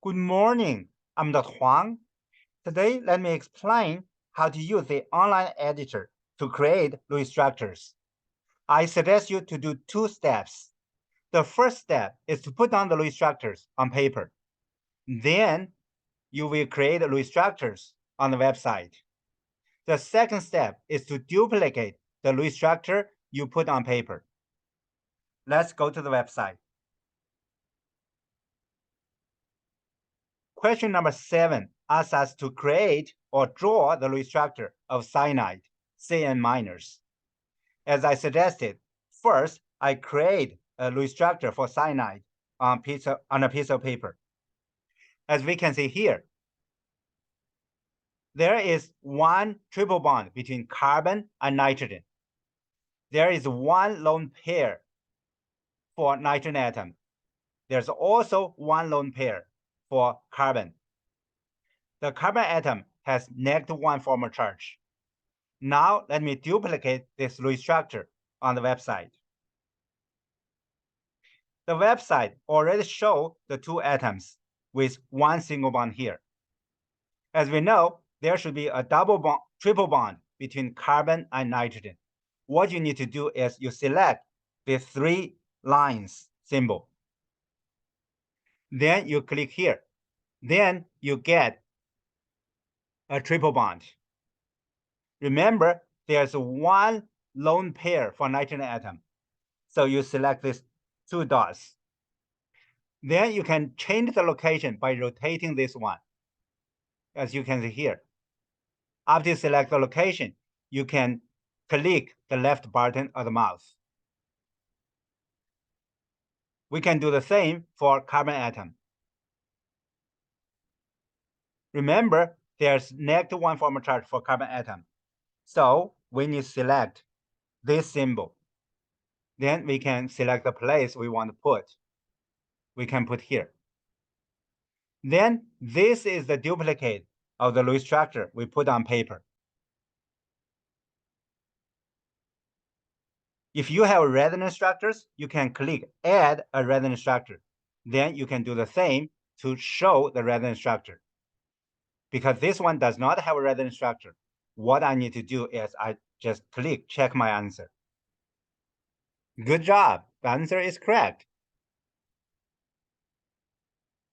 Good morning, I'm Dr. Huang. Today, let me explain how to use the online editor to create LUI structures. I suggest you to do two steps. The first step is to put down the LUI structures on paper. Then you will create LUI structures on the website. The second step is to duplicate the LUI structure you put on paper. Let's go to the website. Question number 7 asks us to create or draw the LUI structure of cyanide, Cn minors. As I suggested, first I create a LUI structure for cyanide on a piece of paper. As we can see here, there is one triple bond between carbon and nitrogen. There is one lone pair for nitrogen atom. There's also one lone pair for carbon. The carbon atom has -1 formal charge. Now let me duplicate this LUI structure on the website. The website already shows the two atoms with one single bond here. As we know, there should be a triple bond between carbon and nitrogen. What you need to do is you select the 3 lines symbol. Then you click here. Then you get a triple bond. Remember, there's one lone pair for nitrogen atom. So you select these 2 dots. Then you can change the location by rotating this one, as you can see here. After you select the location, you can click the left button of the mouse. We can do the same for carbon atom. Remember, there's -1 formal charge for carbon atom. So when you select this symbol, then we can select the place we want to put. We can put here. Then this is the duplicate of the LUI structure we put on paper. If you have resonance structures, you can click Add a resonance structure. Then you can do the same to show the resonance structure. Because this one does not have a resonance structure, what I need to do is I just click check my answer. Good job. The answer is correct.